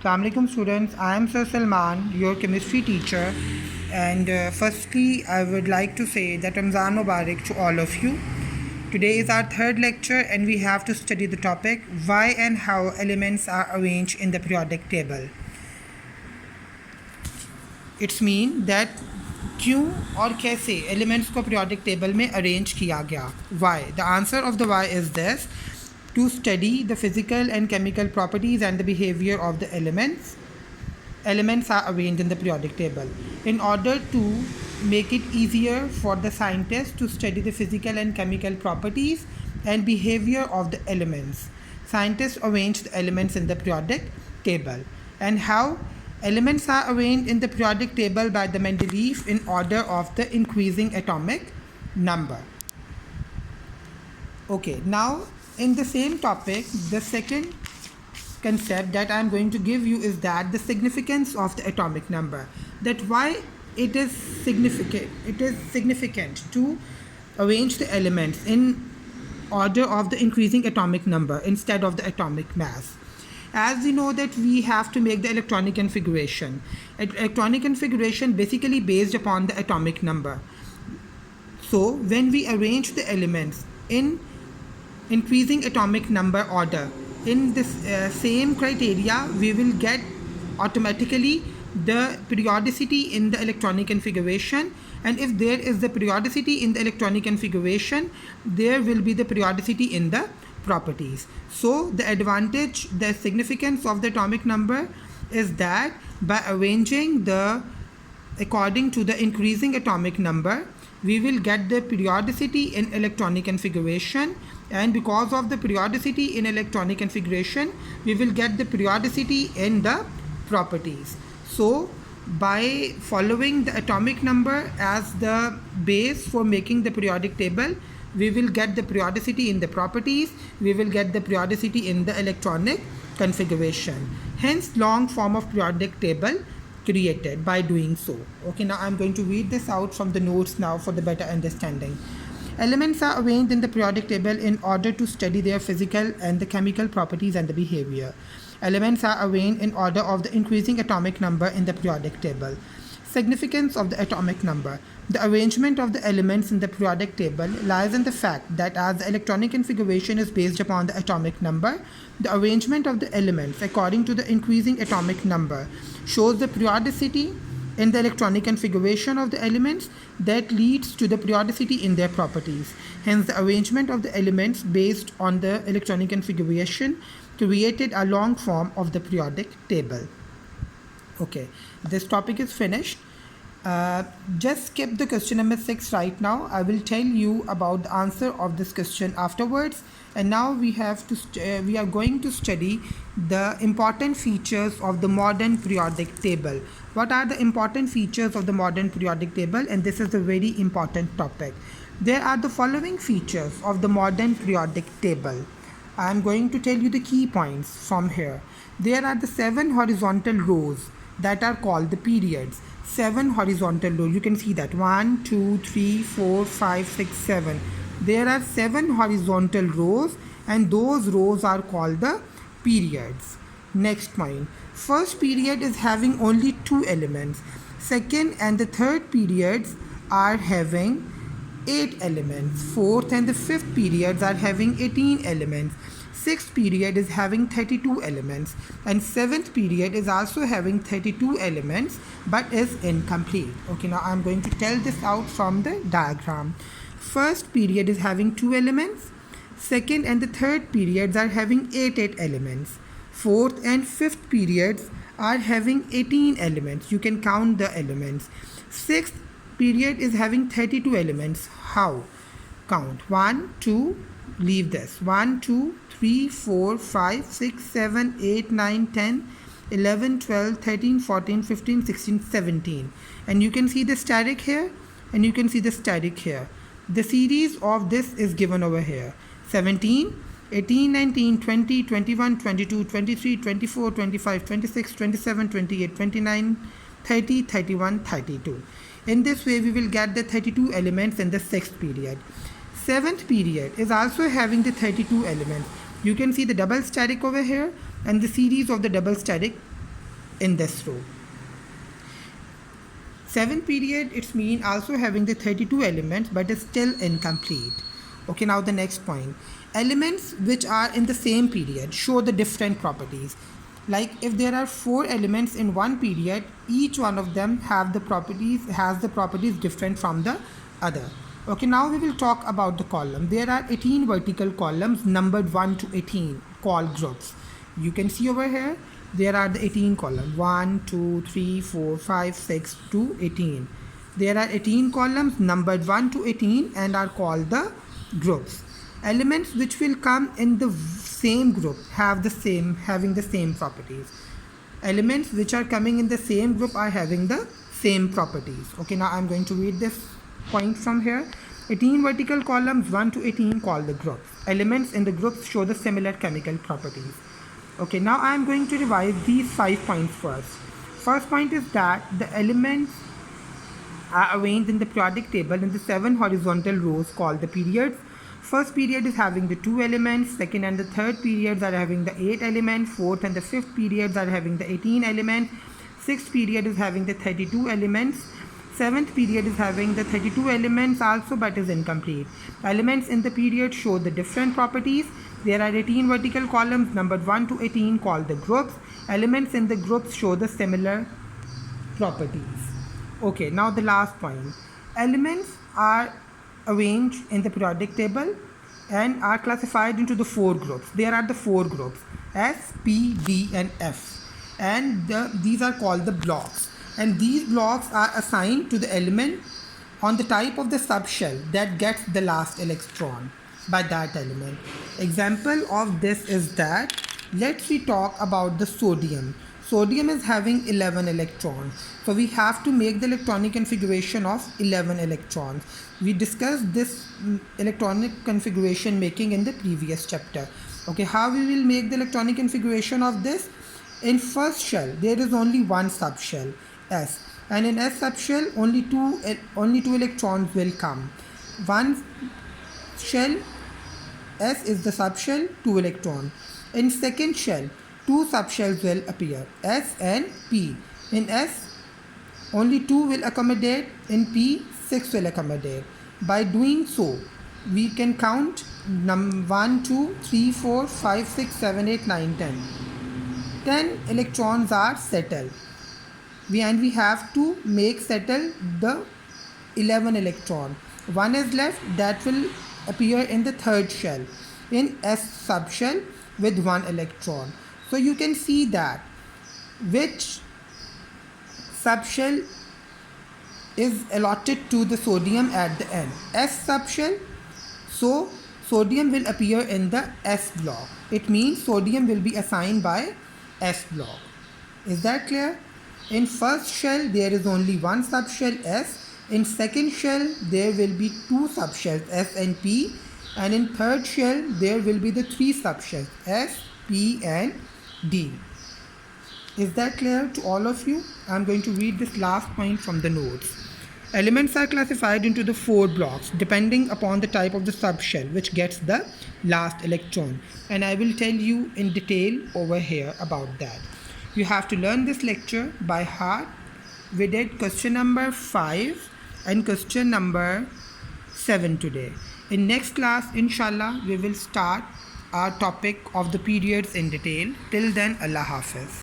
Assalamu alaikum students, I am Sir Salman, your chemistry teacher, and firstly I would like to say that Ramzan Mubarak to all of you. Today is our third lecture and we have to study the topic why and how elements are arranged in the periodic table. It's mean that क्यों और कैसे elements को periodic table में arrange किया गया. Why? The answer of the why is this. To study the physical and chemical properties and the behavior of the elements. Elements are arranged in the periodic table. In order to make it easier for the scientists to study the physical and chemical properties and behavior of the elements, scientists arrange the elements in the periodic table. And how? Elements are arranged in the periodic table by the Mendeleev in order of the increasing atomic number. Okay, now in the same topic, the second concept that I am going to give you is that the significance of the atomic number. That why it is significant. It is significant to arrange the elements in order of the increasing atomic number instead of the atomic mass. As we know that we have to make the electronic configuration. Electronic configuration basically based upon the atomic number. So when we arrange the elements in increasing atomic number order in this same criteria, we will get automatically the periodicity in the electronic configuration, and if there is the periodicity in the electronic configuration, there will be the periodicity in the properties. So the advantage, the significance of the atomic number is that by arranging the according to the increasing atomic number, we will get the periodicity in electronic configuration, and because of the periodicity in electronic configuration, we will get the periodicity in the properties. So by following the atomic number as the base for making the periodic table, we will get the periodicity in the properties, we will get the periodicity in the electronic configuration. Hence long form of periodic table created by doing so. Okay, now I'm going to read this out from the notes now for the better understanding. Elements are arranged in the periodic table in order to study their physical and the chemical properties and the behavior. Elements are arranged in order of the increasing atomic number in the periodic table. Significance of the atomic number. The arrangement of the elements in the periodic table lies in the fact that as the electronic configuration is based upon the atomic number, the arrangement of the elements according to the increasing atomic number shows the periodicity in the electronic configuration of the elements that leads to the periodicity in their properties. Hence, the arrangement of the elements based on the electronic configuration created a long form of the periodic table. Okay, this topic is finished. Just skip the question number 6 right now. I will tell you about the answer of this question afterwards. And now we have to we are going to study the important features of the modern periodic table. What are the important features of the modern periodic table? And this is a very important topic. There are the following features of the modern periodic table. I am going to tell you the key points from here. There are the 7 horizontal rows that are called the periods. 7 horizontal rows. You can see that 1, 2, 3, 4, 5, 6, 7. There are 7 horizontal rows, and those rows are called the periods. Next point. First period is having only 2 elements. Second and the third periods are having 8 elements. Fourth and the fifth periods are having 18 elements. Sixth period is having 32 elements, and seventh period is also having 32 elements but is incomplete. Okay, now I'm going to tell this out from the diagram. First period is having 2 elements. Second and the third periods are having 8 elements. Fourth and fifth periods are having 18 elements. You can count the elements. Sixth period is having 32 elements. How? Count 1, 2, leave this 1, 2, 3, 4, 5, 6, 7, 8, 9, 10, 11, 12, 13, 14, 15, 16, 17. And you can see the static here, and you can see the static here. The series of this is given over here. 17, 18, 19, 20, 21, 22, 23, 24, 25, 26, 27, 28, 29, 30, 31, 32. In this way, we will get the 32 elements in the 6th period. 7th period is also having the 32 elements. You can see the double static over here and the series of the double static in this row. 7th period, it's mean also having the 32 elements but is still incomplete. Okay, now the next point. Elements which are in the same period show the different properties. Like if there are 4 elements in one period, each one of them has the properties different from the other. Okay, now we will talk about the column. There are 18 vertical columns numbered 1 to 18 called groups. You can see over here, there are the 18 columns 1, 2, 3, 4, 5, 6 to 18. There are 18 columns numbered 1 to 18 and are called the groups. Elements which will come in the same group having the same properties. Elements which are coming in the same group are having the same properties. Okay, now I'm going to read this point from here. 18 vertical columns 1 to 18 called the groups. Elements in the groups show the similar chemical properties. Okay, now I am going to revise these 5 points first. First point is that the elements are arranged in the periodic table in the 7 horizontal rows called the periods. First period is having the 2 elements, second and the third periods are having the 8 elements, fourth and the fifth periods are having the 18 elements, sixth period is having the 32 elements, seventh period is having the 32 elements also but is incomplete. Elements in the period show the different properties. There are 18 vertical columns numbered 1 to 18 called the groups. Elements in the groups show the similar properties. Okay, now the last point. Elements are arranged in the periodic table and are classified into the 4 groups. There are the 4 groups S, P, D and F, and these are called the blocks, and these blocks are assigned to the element on the type of the subshell that gets the last electron by that element. Example of this is that, let's we talk about the sodium. Sodium is having 11 electrons. So we have to make the electronic configuration of 11 electrons. We discussed this electronic configuration making in the previous chapter. Okay, how we will make the electronic configuration of this? In first shell, there is only one subshell, S. And in S subshell, only two electrons will come. One shell, S is the subshell, 2 electrons. In second shell, 2 subshells will appear, S and P. In S, only 2 will accommodate. In P, 6 will accommodate. By doing so, we can count 1, 2, 3, 4, 5, 6, 7, 8, 9, 10. 10 electrons are settled. We have to make settle the 11 electron. One is left, that will appear in the third shell, in S subshell with 1 electron. So you can see that which subshell is allotted to the sodium at the end. S subshell, so sodium will appear in the S block. It means sodium will be assigned by S block. Is that clear? In first shell there is only one subshell S. In second shell there will be 2 subshells S and P, and in third shell there will be the 3 subshells S, P and D. Is that clear to all of you? I am going to read this last point from the notes. Elements are classified into the 4 blocks depending upon the type of the subshell which gets the last electron, and I will tell you in detail over here about that. You have to learn this lecture by heart. We did question number 5 and question number 7 today. In next class, inshallah, we will start our topic of the periods in detail. Till then, Allah Hafiz.